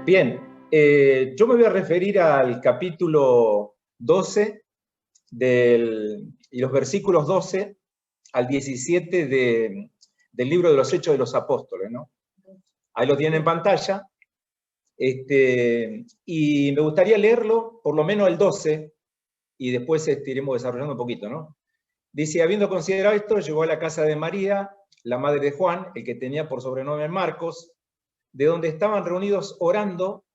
Bien, yo me voy a referir al capítulo 12 y los versículos 12 al 17 del libro de los Hechos de los Apóstoles, ¿no? Ahí lo tienen en pantalla. Y me gustaría leerlo, por lo menos el 12, y después iremos desarrollando un poquito, ¿no? Dice, habiendo considerado esto, llegó a la casa de María, la madre de Juan, el que tenía por sobrenombre Marcos, de donde estaban reunidos orando,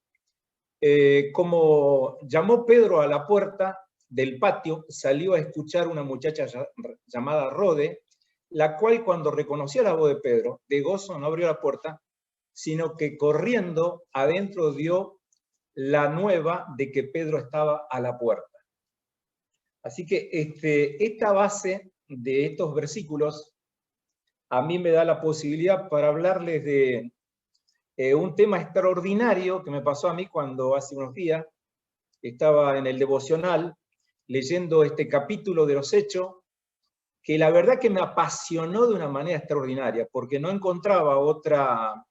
como llamó Pedro a la puerta del patio, salió a escuchar una muchacha llamada Rode, la cual cuando reconoció la voz de Pedro, de gozo no abrió la puerta, sino que corriendo adentro dio la nueva de que Pedro estaba a la puerta. Así que esta base de estos versículos a mí me da la posibilidad para hablarles de un tema extraordinario que me pasó a mí cuando hace unos días estaba en el devocional leyendo este capítulo de los Hechos, que la verdad que me apasionó de una manera extraordinaria, porque no encontraba otra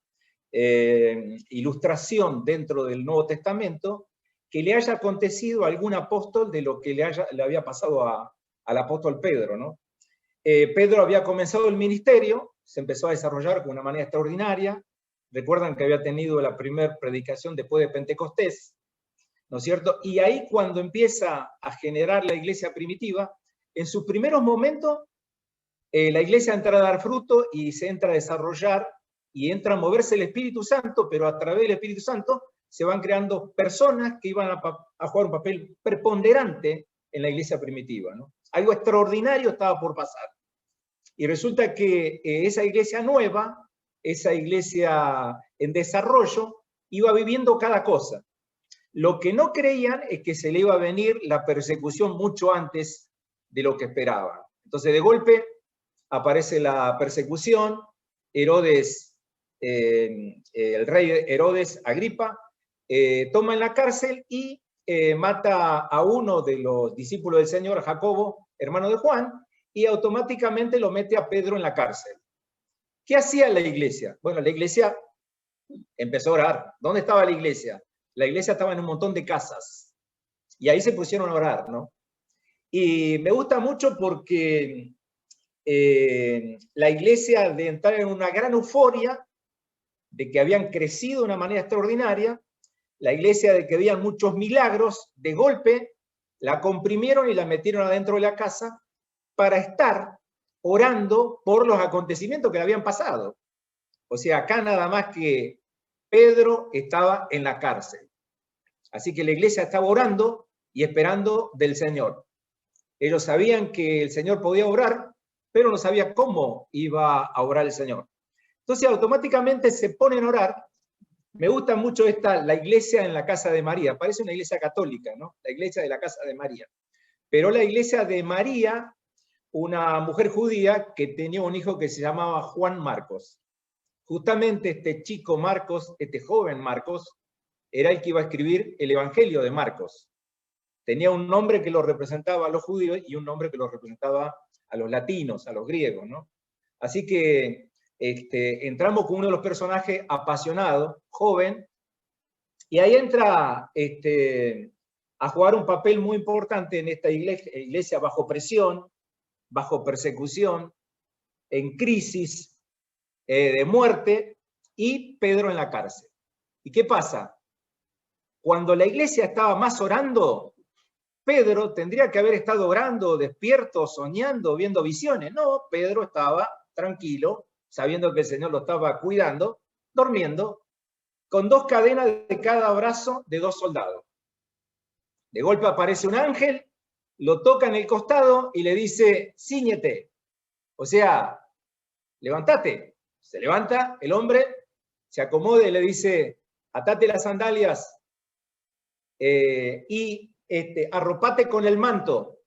ilustración dentro del Nuevo Testamento que le haya acontecido a algún apóstol de lo que le había pasado al apóstol Pedro, ¿no? Pedro había comenzado el ministerio, se empezó a desarrollar de una manera extraordinaria. Recuerdan que había tenido la primera predicación después de Pentecostés, ¿no es cierto? Y ahí cuando empieza a generar la iglesia primitiva, en sus primeros momentos, la iglesia entra a dar fruto y se entra a desarrollar y entra a moverse el Espíritu Santo, pero a través del Espíritu Santo se van creando personas que iban a jugar un papel preponderante en la iglesia primitiva, ¿no? Algo extraordinario estaba por pasar. Y resulta que esa iglesia nueva, esa iglesia en desarrollo, iba viviendo cada cosa. Lo que no creían es que se le iba a venir la persecución mucho antes de lo que esperaban. Entonces, de golpe, aparece la persecución. Herodes, el rey Herodes Agripa, toma en la cárcel y mata a uno de los discípulos del Señor, Jacobo, hermano de Juan, y automáticamente lo mete a Pedro en la cárcel. ¿Qué hacía la iglesia? Bueno, la iglesia empezó a orar. ¿Dónde estaba la iglesia? La iglesia estaba en un montón de casas. Y ahí se pusieron a orar, ¿no? Y me gusta mucho porque la iglesia, de entrar en una gran euforia, de que habían crecido de una manera extraordinaria, la iglesia de que habían muchos milagros, de golpe la comprimieron y la metieron adentro de la casa para estar orando por los acontecimientos que le habían pasado. O sea, acá nada más que Pedro estaba en la cárcel. Así que la iglesia estaba orando y esperando del Señor. Ellos sabían que el Señor podía obrar, pero no sabía cómo iba a obrar el Señor. Entonces automáticamente se ponen a orar. Me gusta mucho la iglesia en la casa de María. Parece una iglesia católica, ¿no? La iglesia de la casa de María. Pero la iglesia de María, una mujer judía que tenía un hijo que se llamaba Juan Marcos. Justamente este chico Marcos, este joven Marcos, era el que iba a escribir el Evangelio de Marcos. Tenía un nombre que lo representaba a los judíos y un nombre que lo representaba a los latinos, a los griegos, ¿no? Así que entramos con uno de los personajes apasionado, joven, y ahí entra a jugar un papel muy importante en esta iglesia bajo presión, bajo persecución, en crisis de muerte, y Pedro en la cárcel. ¿Y qué pasa? Cuando la iglesia estaba más orando, Pedro tendría que haber estado orando, despierto, soñando, viendo visiones. No, Pedro estaba tranquilo, sabiendo que el Señor lo estaba cuidando, durmiendo, con 2 cadenas de cada brazo de 2 soldados. De golpe aparece un ángel, lo toca en el costado y le dice, cíñete. O sea, levántate. Se levanta el hombre, se acomoda y le dice, atate las sandalias y arropate con el manto.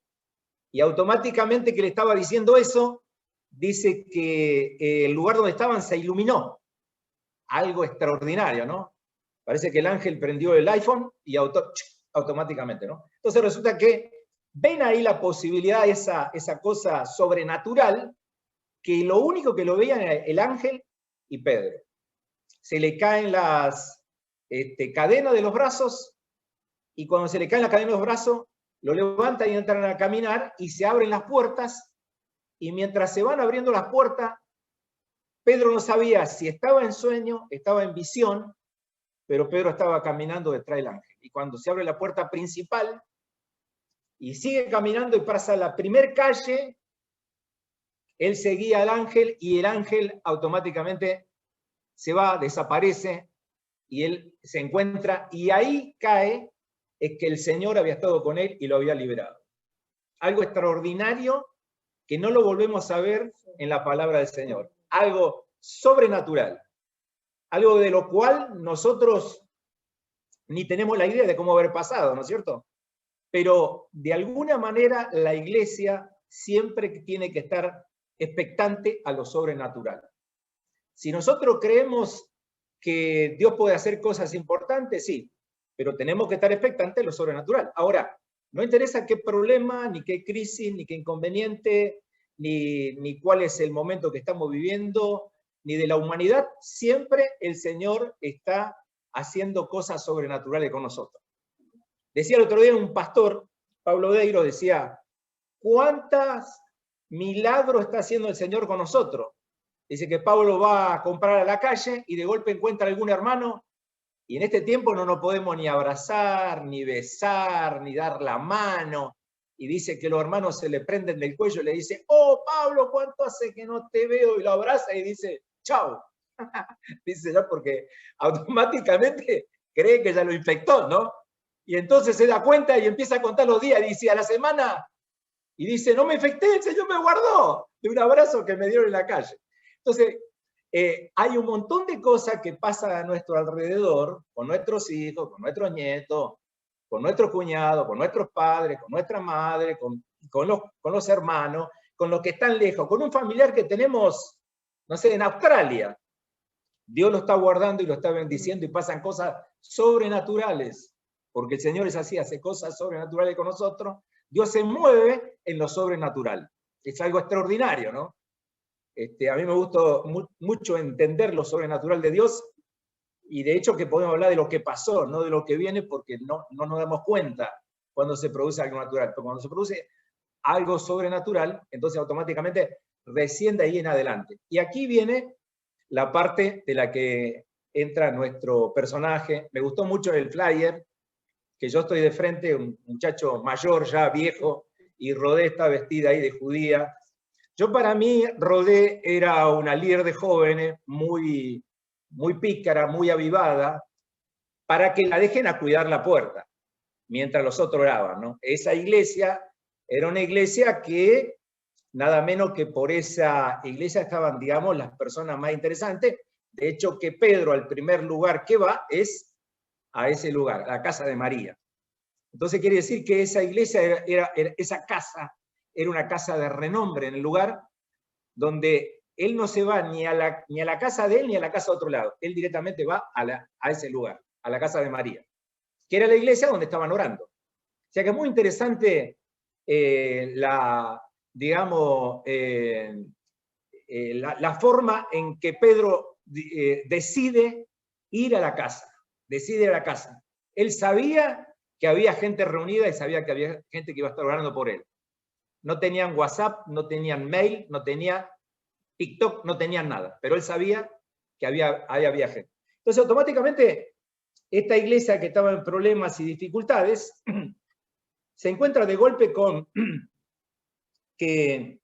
Y automáticamente que le estaba diciendo eso, dice que el lugar donde estaban se iluminó. Algo extraordinario, ¿no? Parece que el ángel prendió el iPhone y automáticamente, ¿no? Entonces resulta que ven ahí la posibilidad, esa cosa sobrenatural, que lo único que lo veían era el ángel y Pedro. Se le caen las cadena de los brazos, y cuando se le cae la cadena de los brazos, lo levantan y entran a caminar, y se abren las puertas, y mientras se van abriendo las puertas, Pedro no sabía si estaba en sueño, estaba en visión, pero Pedro estaba caminando detrás del ángel. Y cuando se abre la puerta principal, y sigue caminando y pasa a la primer calle, él seguía al ángel, y el ángel automáticamente se va, desaparece, y él se encuentra, y ahí cae, es que el Señor había estado con él y lo había liberado. Algo extraordinario que no lo volvemos a ver en la palabra del Señor. Algo sobrenatural. Algo de lo cual nosotros ni tenemos la idea de cómo haber pasado, ¿no es cierto? Pero de alguna manera la iglesia siempre tiene que estar expectante a lo sobrenatural. Si nosotros creemos que Dios puede hacer cosas importantes, sí, pero tenemos que estar expectantes a lo sobrenatural. Ahora, no interesa qué problema, ni qué crisis, ni qué inconveniente, ni cuál es el momento que estamos viviendo, ni de la humanidad, siempre el Señor está haciendo cosas sobrenaturales con nosotros. Decía el otro día un pastor, Pablo Deiro, decía, ¿cuántos milagros está haciendo el Señor con nosotros? Dice que Pablo va a comprar a la calle y de golpe encuentra a algún hermano, y en este tiempo no nos podemos ni abrazar, ni besar, ni dar la mano, y dice que los hermanos se le prenden del cuello y le dice, oh Pablo, ¿cuánto hace que no te veo? Y lo abraza y dice, chau. Dice ya porque automáticamente cree que ya lo infectó, ¿no? Y entonces se da cuenta y empieza a contar los días, y dice, a la semana, y dice, no me infecté, el Señor me guardó de un abrazo que me dieron en la calle. Entonces, hay un montón de cosas que pasan a nuestro alrededor, con nuestros hijos, con nuestros nietos, con nuestros cuñados, con nuestros padres, con nuestra madre, con los hermanos, con los que están lejos, con un familiar que tenemos, no sé, en Australia. Dios lo está guardando y lo está bendiciendo y pasan cosas sobrenaturales, porque el Señor es así, hace cosas sobrenaturales con nosotros. Dios se mueve en lo sobrenatural. Es algo extraordinario, ¿no? A mí me gusta mucho entender lo sobrenatural de Dios, y de hecho que podemos hablar de lo que pasó, no de lo que viene, porque no nos damos cuenta cuando se produce algo natural. Pero cuando se produce algo sobrenatural, entonces automáticamente recién de ahí en adelante. Y aquí viene la parte de la que entra nuestro personaje. Me gustó mucho el flyer, que yo estoy de frente, un muchacho mayor ya, viejo, y Rodé está vestida ahí de judía. Yo para mí, Rodé era una líder de jóvenes muy, muy pícara, muy avivada, para que la dejen a cuidar la puerta, mientras los otros oraban, ¿no? Esa iglesia era una iglesia que, nada menos que por esa iglesia estaban, digamos, las personas más interesantes. De hecho, que Pedro, al primer lugar que va, es a ese lugar, a la casa de María. Entonces quiere decir que esa iglesia, esa casa, era una casa de renombre en el lugar, donde él no se va ni a la casa de él ni a la casa de otro lado. Él directamente va a ese lugar, a la casa de María, que era la iglesia donde estaban orando. O sea que es muy interesante la forma en que Pedro decide ir a la casa. Decide ir a la casa. Él sabía que había gente reunida y sabía que había gente que iba a estar orando por él. No tenían WhatsApp, no tenían mail, no tenían TikTok, no tenían nada, pero él sabía que había gente. Entonces, automáticamente, esta iglesia que estaba en problemas y dificultades, se encuentra de golpe con que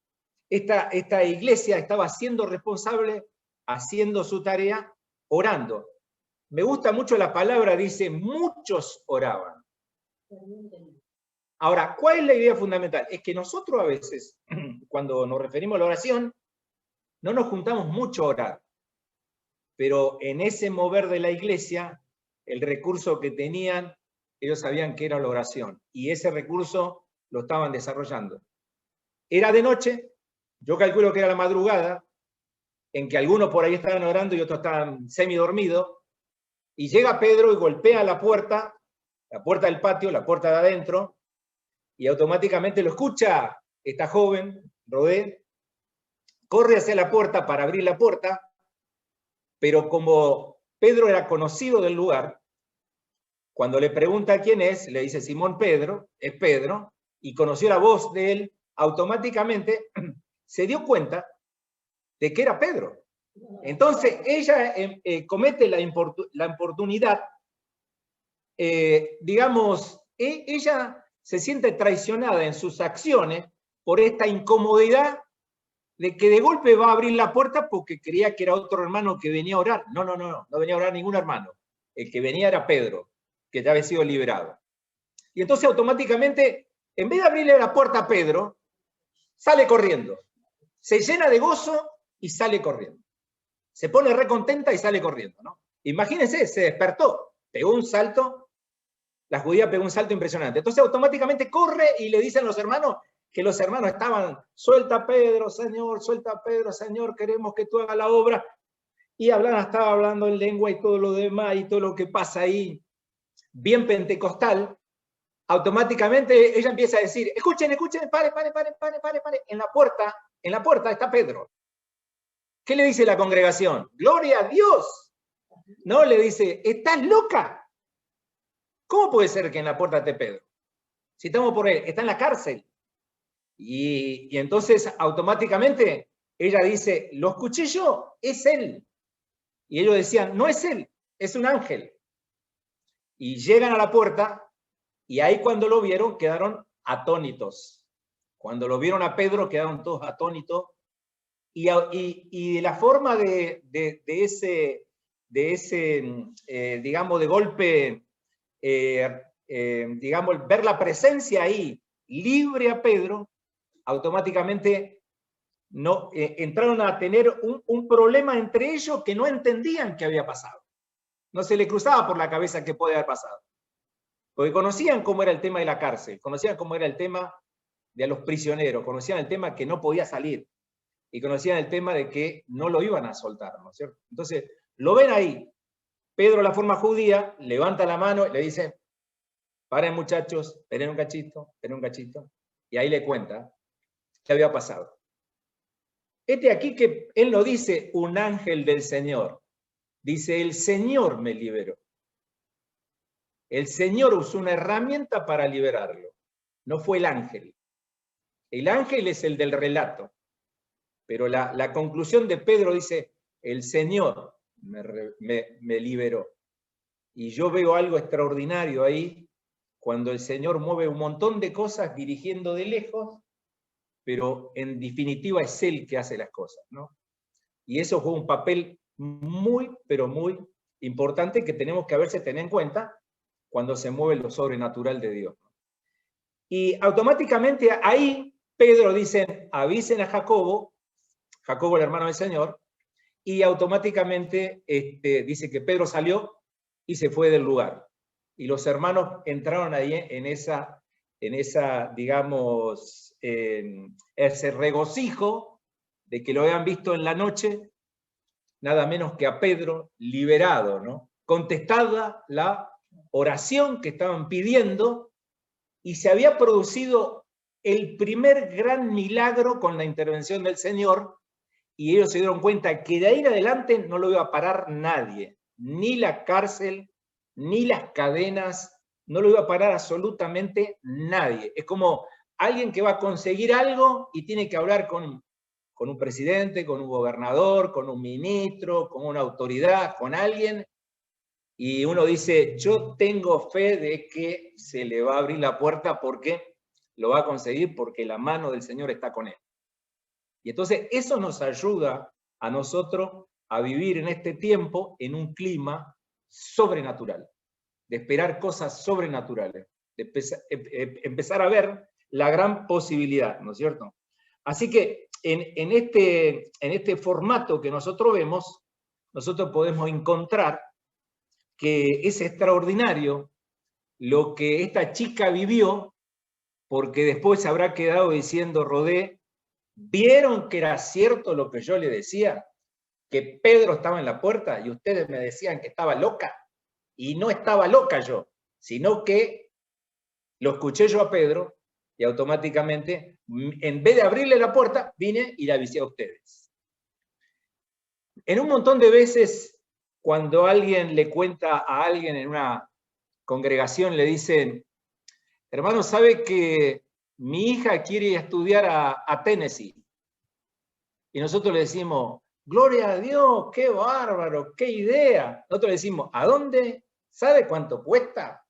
esta iglesia estaba siendo responsable, haciendo su tarea, orando. Me gusta mucho la palabra, dice, muchos oraban. Ahora, ¿cuál es la idea fundamental? Es que nosotros a veces, cuando nos referimos a la oración, no nos juntamos mucho a orar, pero en ese mover de la iglesia, el recurso que tenían, ellos sabían que era la oración, y ese recurso lo estaban desarrollando. Era de noche, yo calculo que era la madrugada, en que algunos por ahí estaban orando y otros estaban semidormidos, y llega Pedro y golpea la puerta del patio, la puerta de adentro, y automáticamente lo escucha esta joven, Rodé, corre hacia la puerta para abrir la puerta, pero como Pedro era conocido del lugar, cuando le pregunta quién es, le dice Simón Pedro, es Pedro, y conoció la voz de él, automáticamente se dio cuenta de que era Pedro. Entonces ella comete la importunidad, digamos, ella se siente traicionada en sus acciones por esta incomodidad de que de golpe va a abrir la puerta porque creía que era otro hermano que venía a orar. No venía a orar ningún hermano. El que venía era Pedro, que ya había sido liberado. Y entonces automáticamente, en vez de abrirle la puerta a Pedro, sale corriendo. Se llena de gozo y sale corriendo. Se pone recontenta y sale corriendo, ¿no? Imagínense, se despertó, pegó un salto, la judía pegó un salto impresionante. Entonces automáticamente corre y le dicen los hermanos, que los hermanos estaban, suelta Pedro, Señor, queremos que tú hagas la obra. Y estaba hablando en lengua y todo lo demás y todo lo que pasa ahí, bien pentecostal. Automáticamente ella empieza a decir, escuchen, pare. En la puerta está Pedro. ¿Qué le dice la congregación? ¡Gloria a Dios! No, le dice, ¿estás loca? ¿Cómo puede ser que en la puerta esté Pedro? Si estamos por él, está en la cárcel. Y entonces automáticamente ella dice, lo escuché yo, es él. Y ellos decían, no es él, es un ángel. Y llegan a la puerta y ahí cuando lo vieron quedaron atónitos. Cuando lo vieron a Pedro quedaron todos atónitos. Y de la forma de ese digamos, de golpe, digamos, ver la presencia ahí libre a Pedro, automáticamente no, entraron a tener un problema entre ellos que no entendían qué había pasado. No se le cruzaba por la cabeza qué podía haber pasado. Porque conocían cómo era el tema de la cárcel, conocían cómo era el tema de los prisioneros, conocían el tema que no podía salir y conocían el tema de que no lo iban a soltar, ¿no es cierto? Entonces, lo ven ahí. Pedro, la forma judía, levanta la mano y le dice, paren muchachos, esperen un cachito, y ahí le cuenta qué había pasado. Aquí que él no dice un ángel del Señor, dice el Señor me liberó. El Señor usó una herramienta para liberarlo, no fue el ángel. El ángel es el del relato, pero la conclusión de Pedro dice, el Señor me liberó. Y yo veo algo extraordinario ahí, cuando el Señor mueve un montón de cosas dirigiendo de lejos, pero en definitiva es Él que hace las cosas, ¿no? Y eso fue un papel muy, pero muy importante que tenemos que a veces tener en cuenta cuando se mueve lo sobrenatural de Dios. Y automáticamente ahí Pedro dice, avisen a Jacobo el hermano del Señor, y automáticamente dice que Pedro salió y se fue del lugar. Y los hermanos entraron ahí en esa digamos, ese regocijo de que lo habían visto en la noche, nada menos que a Pedro liberado, ¿no? Contestada la oración que estaban pidiendo y se había producido el primer gran milagro con la intervención del Señor y ellos se dieron cuenta que de ahí en adelante no lo iba a parar nadie, ni la cárcel, ni las cadenas, no lo iba a parar absolutamente nadie. Es como alguien que va a conseguir algo y tiene que hablar con un presidente, con un gobernador, con un ministro, con una autoridad, con alguien, y uno dice, yo tengo fe de que se le va a abrir la puerta porque lo va a conseguir, porque la mano del Señor está con él. Y entonces eso nos ayuda a nosotros a vivir en este tiempo en un clima sobrenatural, de esperar cosas sobrenaturales, de empezar a ver la gran posibilidad, ¿no es cierto? Así que en este formato que nosotros vemos, nosotros podemos encontrar que es extraordinario lo que esta chica vivió, porque después se habrá quedado diciendo, Rodé, ¿vieron que era cierto lo que yo le decía? Que Pedro estaba en la puerta y ustedes me decían que estaba loca. Y no estaba loca yo, sino que lo escuché yo a Pedro y automáticamente, en vez de abrirle la puerta, vine y la avisé a ustedes. En un montón de veces, cuando alguien le cuenta a alguien en una congregación le dicen, hermano, ¿sabe que mi hija quiere estudiar a Tennessee? Y nosotros le decimos, gloria a Dios, qué bárbaro, qué idea. Nosotros le decimos, ¿a dónde? ¿Sabe cuánto cuesta?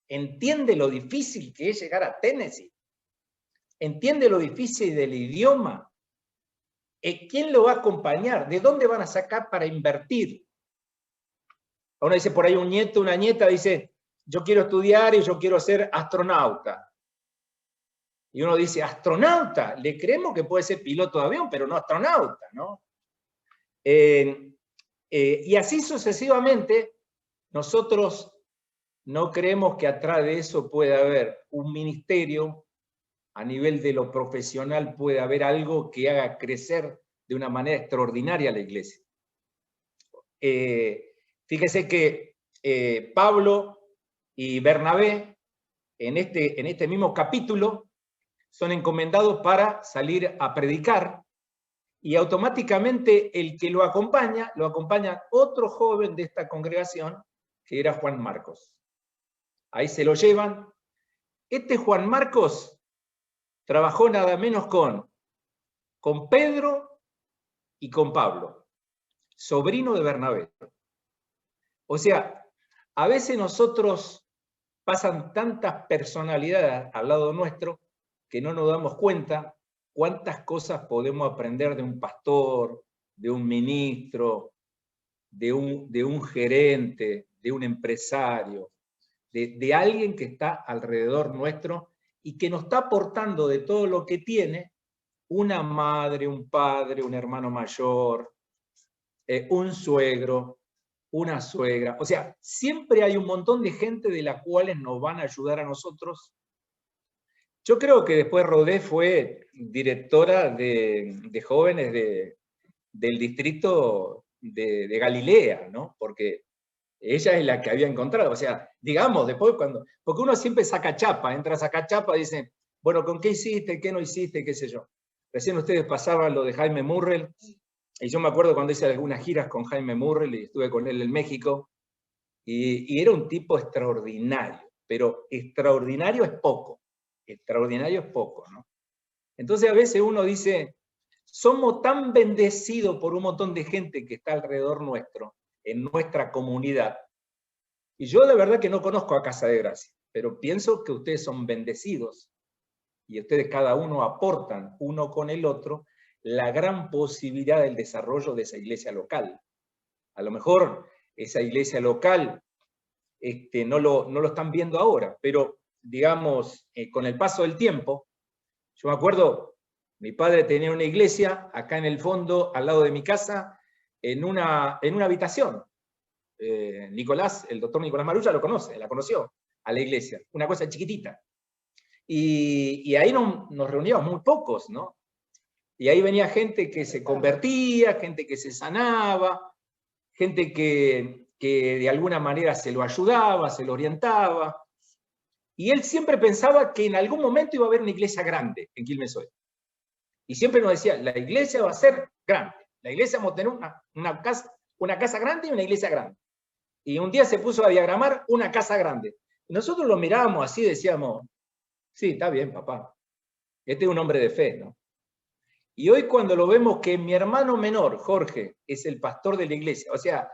¿Entiende lo difícil que es llegar a Tennessee? ¿Entiende lo difícil del idioma? ¿Quién lo va a acompañar? ¿De dónde van a sacar para invertir? Uno dice, por ahí un nieto, una nieta dice, yo quiero estudiar y yo quiero ser astronauta. Y uno dice, astronauta, le creemos que puede ser piloto de avión, pero no astronauta, ¿no? Y así sucesivamente, nosotros no creemos que atrás de eso pueda haber un ministerio, a nivel de lo profesional puede haber algo que haga crecer de una manera extraordinaria a la iglesia. Fíjese que Pablo y Bernabé, en este mismo capítulo, son encomendados para salir a predicar, y automáticamente el que lo acompaña otro joven de esta congregación, que era Juan Marcos. Ahí se lo llevan. Este Juan Marcos trabajó nada menos con Pedro y con Pablo, sobrino de Bernabé. O sea, a veces nosotros pasan tantas personalidades al lado nuestro que no nos damos cuenta cuántas cosas podemos aprender de un pastor, de un ministro, de un gerente, de un empresario, de alguien que está alrededor nuestro y que nos está aportando de todo lo que tiene, una madre, un padre, un hermano mayor, un suegro, una suegra. O sea, siempre hay un montón de gente de la cual nos van a ayudar a nosotros. Yo creo que después Rodé fue directora de jóvenes del distrito de Galilea, ¿no? Porque ella es la que había encontrado. O sea, digamos, después porque uno siempre saca chapa, entra a sacar chapa y dice, bueno, ¿con qué hiciste? ¿Qué no hiciste? ¿Qué sé yo? Recién ustedes pasaban lo de Jaime Murrell, y yo me acuerdo cuando hice algunas giras con Jaime Murrell y estuve con él en México, y era un tipo extraordinario, pero extraordinario es poco. Extraordinario es poco, ¿no? Entonces a veces uno dice, somos tan bendecidos por un montón de gente que está alrededor nuestro, en nuestra comunidad. Y yo de verdad que no conozco a Casa de Gracia, pero pienso que ustedes son bendecidos y ustedes cada uno aportan uno con el otro la gran posibilidad del desarrollo de esa iglesia local. A lo mejor esa iglesia local no lo están viendo ahora, pero digamos, con el paso del tiempo, yo me acuerdo, mi padre tenía una iglesia acá en el fondo, al lado de mi casa, en una habitación. Nicolás, el doctor Nicolás Marulla la conoció a la iglesia, una cosa chiquitita. Y ahí nos reuníamos muy pocos, ¿no? Y ahí venía gente que se convertía, gente que se sanaba, gente que de alguna manera se lo ayudaba, se lo orientaba. Y él siempre pensaba que en algún momento iba a haber una iglesia grande en Quilmes Hoy. Y siempre nos decía, la iglesia va a ser grande. La iglesia vamos a tener una casa grande y una iglesia grande. Y un día se puso a diagramar una casa grande. Y nosotros lo mirábamos así y decíamos, sí, está bien, papá. Este es un hombre de fe, ¿no? Y hoy cuando lo vemos que mi hermano menor, Jorge, es el pastor de la iglesia, o sea,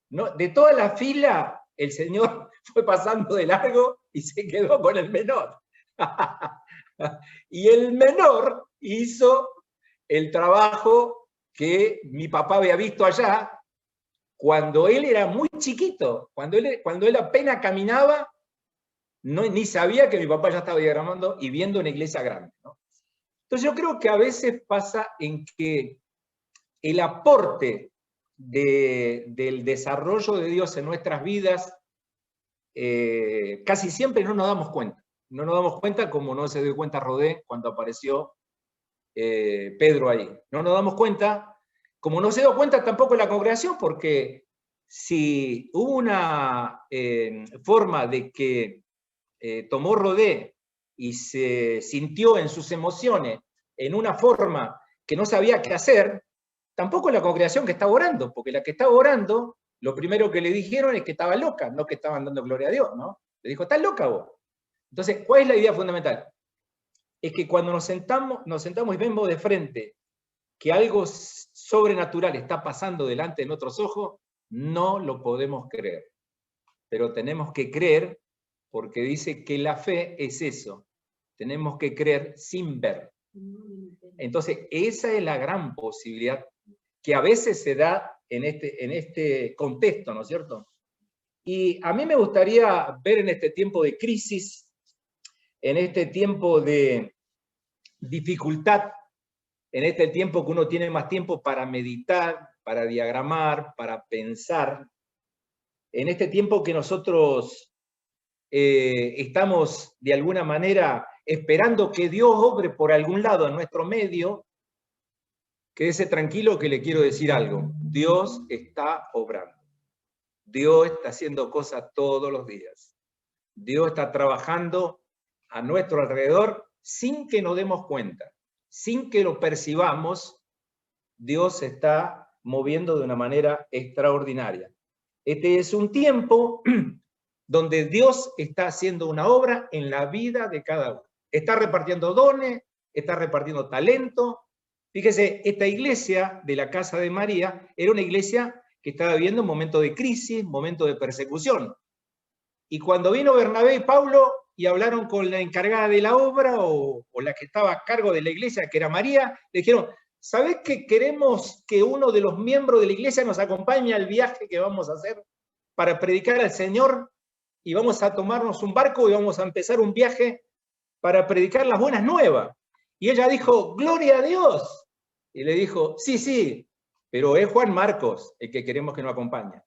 no, de toda la fila, el Señor fue pasando de largo y se quedó con el menor. Y el menor hizo el trabajo que mi papá había visto allá cuando él era muy chiquito, cuando él apenas caminaba, ni sabía que mi papá ya estaba diagramando y viendo una iglesia grande, ¿no? Entonces yo creo que a veces pasa en que el aporte del desarrollo de Dios en nuestras vidas, casi siempre no nos damos cuenta. No nos damos cuenta como no se dio cuenta Rodé cuando apareció Pedro ahí. No nos damos cuenta, como no se dio cuenta tampoco la congregación, porque si hubo una forma de que tomó Rodé y se sintió en sus emociones en una forma que no sabía qué hacer, tampoco la congregación que estaba orando, porque la que estaba orando lo primero que le dijeron es que estaba loca, no que estaban dando gloria a Dios, ¿no? Le dijo, ¿estás loca vos? Entonces, ¿cuál es la idea fundamental? Es que cuando nos sentamos y vemos de frente que algo sobrenatural está pasando delante de nuestros ojos, no lo podemos creer. Pero tenemos que creer porque dice que la fe es eso. Tenemos que creer sin ver. Entonces, esa es la gran posibilidad que a veces se da en este contexto, ¿no es cierto? Y a mí me gustaría ver en este tiempo de crisis, en este tiempo de dificultad, en este tiempo que uno tiene más tiempo para meditar, para diagramar, para pensar, en este tiempo que nosotros estamos de alguna manera esperando que Dios obre por algún lado en nuestro medio, quédese tranquilo que le quiero decir algo. Dios está obrando. Dios está haciendo cosas todos los días. Dios está trabajando a nuestro alrededor sin que nos demos cuenta, sin que lo percibamos. Dios se está moviendo de una manera extraordinaria. Este es un tiempo donde Dios está haciendo una obra en la vida de cada uno. Está repartiendo dones, está repartiendo talento. Fíjese, esta iglesia de la Casa de María era una iglesia que estaba viviendo un momento de crisis, un momento de persecución. Y cuando vino Bernabé y Pablo y hablaron con la encargada de la obra o la que estaba a cargo de la iglesia, que era María, le dijeron, ¿sabés que queremos que uno de los miembros de la iglesia nos acompañe al viaje que vamos a hacer para predicar al Señor? Y vamos a tomarnos un barco y vamos a empezar un viaje para predicar las buenas nuevas. Y ella dijo, gloria a Dios. Y le dijo, sí, sí, pero es Juan Marcos el que queremos que nos acompañe.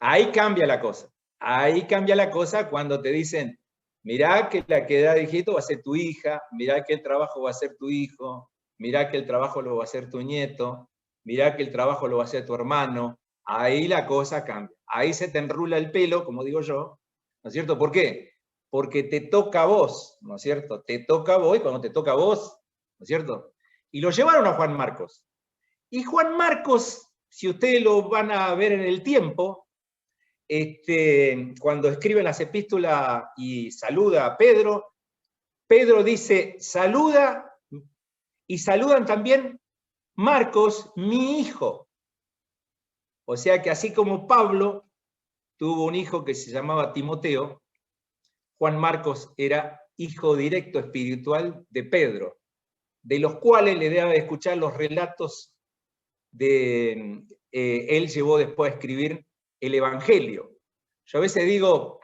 Ahí cambia la cosa. Ahí cambia la cosa cuando te dicen, mirá que la que da de hijito va a ser tu hija, mirá que el trabajo va a ser tu hijo, mirá que el trabajo lo va a hacer tu nieto, mirá que el trabajo lo va a hacer tu hermano. Ahí la cosa cambia. Ahí se te enrula el pelo, como digo yo, ¿no es cierto? ¿Por qué? Porque te toca a vos, ¿no es cierto? Te toca a vos y cuando te toca a vos, ¿no es cierto? Y lo llevaron a Juan Marcos. Y Juan Marcos, si ustedes lo van a ver en el tiempo, cuando escribe las epístolas y saluda a Pedro, Pedro dice, saluda, y saludan también Marcos, mi hijo. O sea que así como Pablo tuvo un hijo que se llamaba Timoteo, Juan Marcos era hijo directo espiritual de Pedro, de los cuales le debe escuchar los relatos de, él llevó después a escribir el Evangelio. Yo a veces digo,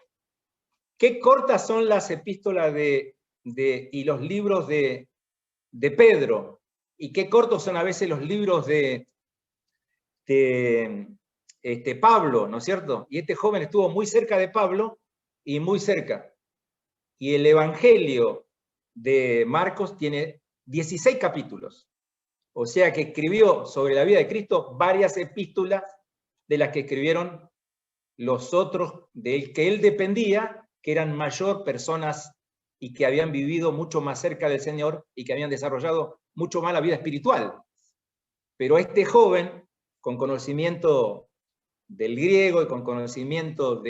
qué cortas son las epístolas y los libros de Pedro, y qué cortos son a veces los libros de Pablo, ¿no es cierto? Y este joven estuvo muy cerca de Pablo y muy cerca. Y el Evangelio de Marcos tiene 16 capítulos. O sea que escribió sobre la vida de Cristo varias epístolas de las que escribieron los otros de él, que él dependía, que eran mayor personas y que habían vivido mucho más cerca del Señor y que habían desarrollado mucho más la vida espiritual. Pero este joven, con conocimiento del griego y con conocimiento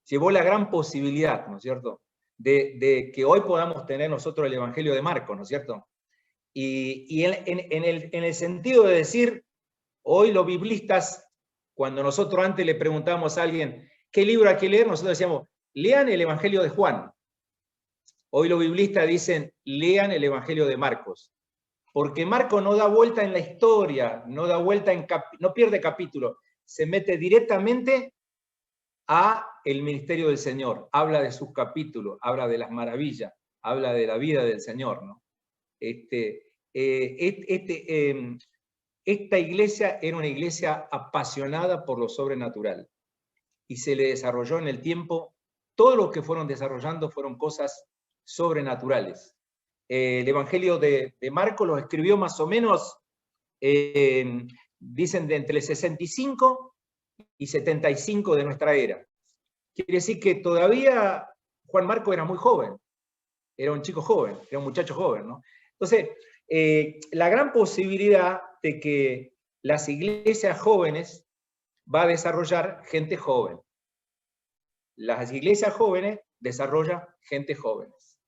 llevó la gran posibilidad, ¿no es cierto?, de que hoy podamos tener nosotros el Evangelio de Marcos, ¿no es cierto? Y en el sentido de decir, hoy los biblistas, cuando nosotros antes le preguntábamos a alguien qué libro hay que leer, nosotros decíamos, lean el Evangelio de Juan. Hoy los biblistas dicen, lean el Evangelio de Marcos. Porque Marcos no da vuelta en la historia, no da vuelta no pierde capítulo, se mete directamente a el ministerio del Señor, habla de sus capítulos, habla de las maravillas, habla de la vida del Señor, ¿no? Esta iglesia era una iglesia apasionada por lo sobrenatural y se le desarrolló en el tiempo, todo lo que fueron desarrollando fueron cosas sobrenaturales. El Evangelio de Marcos lo escribió más o menos, dicen, de entre el 65 y 75 de nuestra era. Quiere decir que todavía Juan Marcos era muy joven, era un chico joven, era un muchacho joven, ¿no? Entonces, la gran posibilidad de que las iglesias jóvenes va a desarrollar gente joven. Las iglesias jóvenes desarrollan gente jóvenes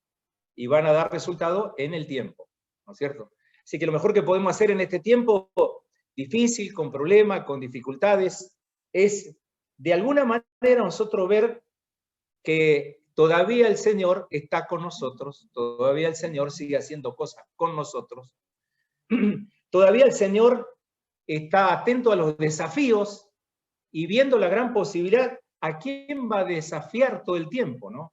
y van a dar resultado en el tiempo, ¿no es cierto? Así que lo mejor que podemos hacer en este tiempo difícil, con problemas, con dificultades, es de alguna manera nosotros ver que todavía el Señor está con nosotros, todavía el Señor sigue haciendo cosas con nosotros, todavía el Señor está atento a los desafíos y viendo la gran posibilidad a quién va a desafiar todo el tiempo, ¿no?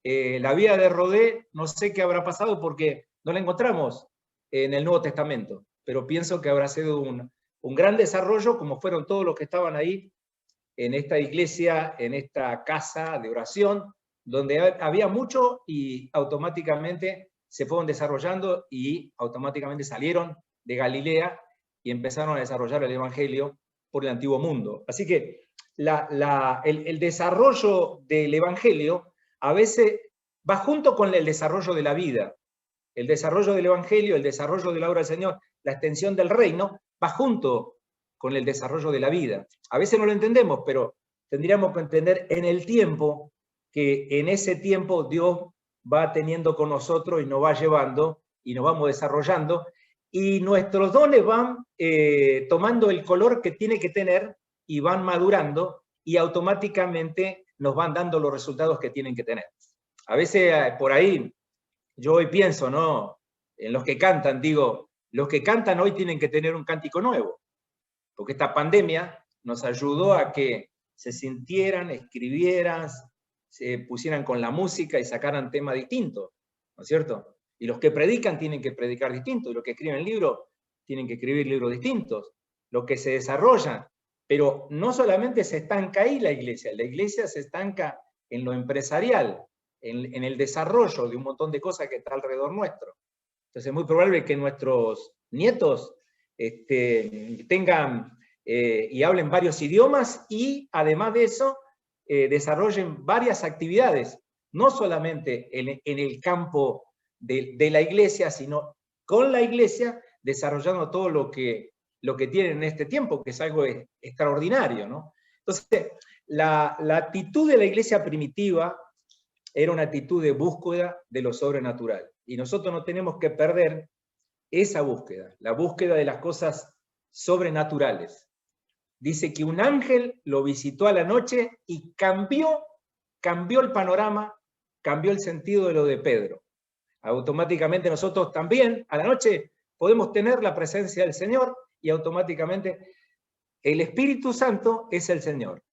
La vida de Rodé, no sé qué habrá pasado porque no la encontramos en el Nuevo Testamento, pero pienso que habrá sido un gran desarrollo, como fueron todos los que estaban ahí en esta iglesia, en esta casa de oración, donde había mucho y automáticamente se fueron desarrollando y automáticamente salieron de Galilea y empezaron a desarrollar el Evangelio por el antiguo mundo. Así que el desarrollo del Evangelio a veces va junto con el desarrollo de la vida. El desarrollo del Evangelio, el desarrollo de la obra del Señor, la extensión del reino, va junto con el desarrollo de la vida. A veces no lo entendemos, pero tendríamos que entender en el tiempo, que en ese tiempo Dios va teniendo con nosotros y nos va llevando y nos vamos desarrollando y nuestros dones van tomando el color que tiene que tener y van madurando y automáticamente nos van dando los resultados que tienen que tener. A veces por ahí yo hoy pienso, ¿no? En los que cantan, digo, los que cantan hoy tienen que tener un cántico nuevo, porque esta pandemia nos ayudó a que se sintieran, escribieran, se pusieran con la música y sacaran temas distintos, ¿no es cierto? Y los que predican tienen que predicar distinto, y los que escriben libros tienen que escribir libros distintos, los que se desarrollan, pero no solamente se estanca ahí la iglesia se estanca en lo empresarial, en el desarrollo de un montón de cosas que está alrededor nuestro. Entonces es muy probable que nuestros nietos tengan y hablen varios idiomas y además de eso desarrollen varias actividades, no solamente en el campo de la iglesia, sino con la iglesia desarrollando todo lo que tienen en este tiempo, que es algo extraordinario, ¿no? Entonces, la actitud de la iglesia primitiva era una actitud de búsqueda de lo sobrenatural. Y nosotros no tenemos que perder esa búsqueda, la búsqueda de las cosas sobrenaturales. Dice que un ángel lo visitó a la noche y cambió el panorama, cambió el sentido de lo de Pedro. Automáticamente nosotros también a la noche podemos tener la presencia del Señor y automáticamente el Espíritu Santo es el Señor.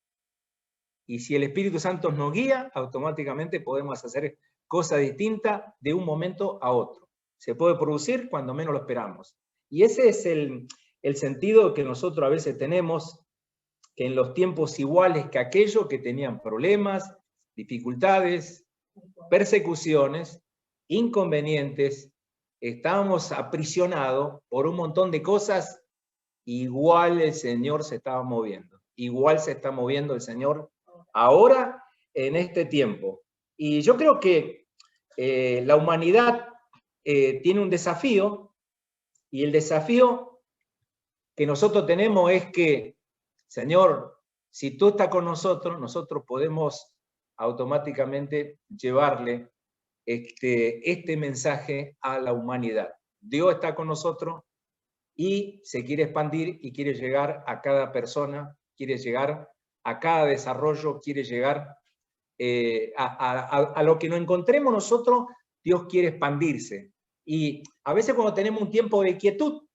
Y si el Espíritu Santo nos guía, automáticamente podemos hacer cosas distintas de un momento a otro. Se puede producir cuando menos lo esperamos. Y ese es el sentido que nosotros a veces tenemos, que en los tiempos iguales que aquellos que tenían problemas, dificultades, persecuciones, inconvenientes, estábamos aprisionados por un montón de cosas, igual el Señor se estaba moviendo. Igual se está moviendo el Señor ahora, en este tiempo. Y yo creo que la humanidad tiene un desafío, y el desafío que nosotros tenemos es que, Señor, si tú estás con nosotros, nosotros podemos automáticamente llevarle este mensaje a la humanidad. Dios está con nosotros y se quiere expandir y quiere llegar a cada persona, quiere llegar a cada desarrollo, quiere llegar a lo que nos encontremos nosotros, Dios quiere expandirse. Y a veces cuando tenemos un tiempo de quietud,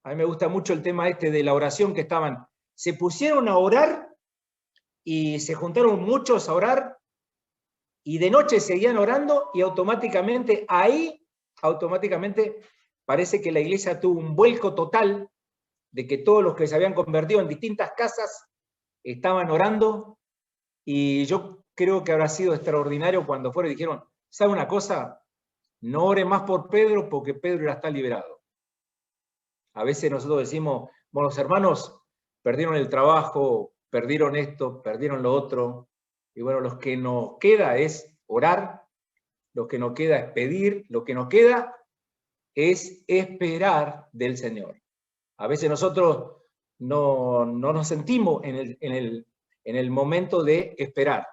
a mí me gusta mucho el tema de la oración, que se pusieron a orar y se juntaron muchos a orar y de noche seguían orando y automáticamente parece que la iglesia tuvo un vuelco total de que todos los que se habían convertido en distintas casas estaban orando, y yo creo que habrá sido extraordinario cuando fueron y dijeron, ¿sabe una cosa? No ore más por Pedro porque Pedro ya está liberado. A veces nosotros decimos, bueno, los hermanos perdieron el trabajo, perdieron esto, perdieron lo otro, y bueno, lo que nos queda es orar, lo que nos queda es pedir, lo que nos queda es esperar del Señor. A veces nosotros no nos sentimos en el momento de esperar.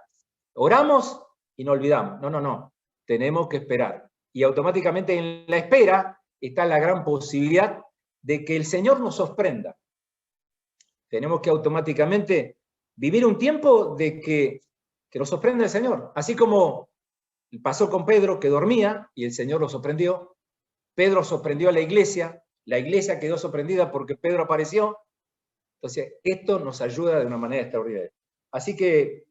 Oramos y nos olvidamos. No. Tenemos que esperar. Y automáticamente en la espera está la gran posibilidad de que el Señor nos sorprenda. Tenemos que automáticamente vivir un tiempo de que nos sorprenda el Señor. Así como pasó con Pedro, que dormía y el Señor lo sorprendió. Pedro sorprendió a la iglesia quedó sorprendida porque Pedro apareció. Entonces, esto nos ayuda de una manera extraordinaria. Así que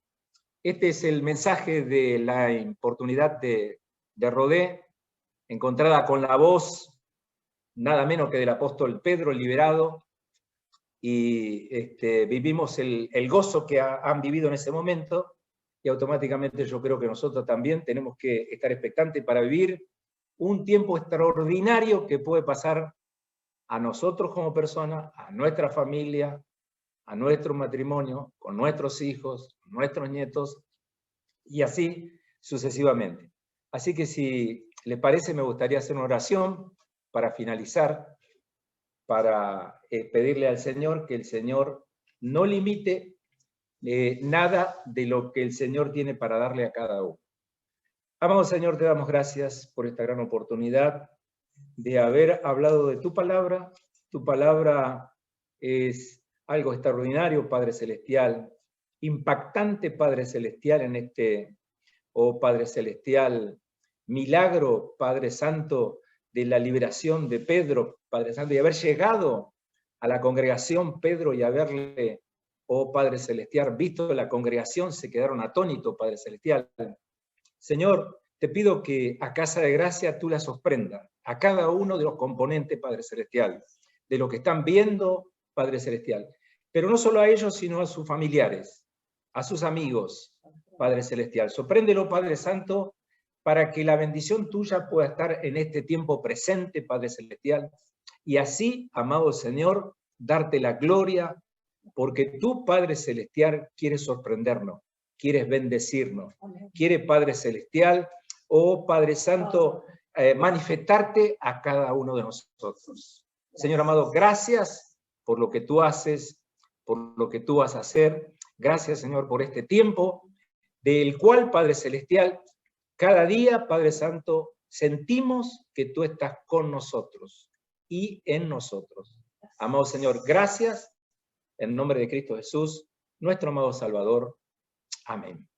este es el mensaje de la oportunidad de Rodé, encontrada con la voz nada menos que del apóstol Pedro, liberado, y vivimos el gozo que han vivido en ese momento, y automáticamente yo creo que nosotros también tenemos que estar expectantes para vivir un tiempo extraordinario que puede pasar a nosotros como personas, a nuestra familia, a nuestro matrimonio, con nuestros hijos, nuestros nietos, y así sucesivamente. Así que si le parece, me gustaría hacer una oración para finalizar, para pedirle al Señor que el Señor no limite nada de lo que el Señor tiene para darle a cada uno. Amado Señor, te damos gracias por esta gran oportunidad de haber hablado de tu palabra. Tu palabra es algo extraordinario, Padre Celestial, impactante, Padre Celestial, en este, oh Padre Celestial, milagro, Padre Santo, de la liberación de Pedro, Padre Santo, y haber llegado a la congregación Pedro y haberle, oh Padre Celestial, visto la congregación, se quedaron atónitos, Padre Celestial. Señor, te pido que a Casa de Gracia tú la sorprendas, a cada uno de los componentes, Padre Celestial, de lo que están viendo, Padre Celestial. Pero no solo a ellos, sino a sus familiares, a sus amigos, Padre Celestial. Sorpréndelo, Padre Santo, para que la bendición tuya pueda estar en este tiempo presente, Padre Celestial, y así, amado Señor, darte la gloria, porque tú, Padre Celestial, quieres sorprendernos, quieres bendecirnos, quiere, Padre Celestial, oh Padre Santo, manifestarte a cada uno de nosotros. Señor amado, gracias por lo que tú haces, por lo que tú vas a hacer. Gracias, Señor, por este tiempo, del cual, Padre Celestial, cada día, Padre Santo, sentimos que tú estás con nosotros y en nosotros. Amado Señor, gracias, en nombre de Cristo Jesús, nuestro amado Salvador. Amén.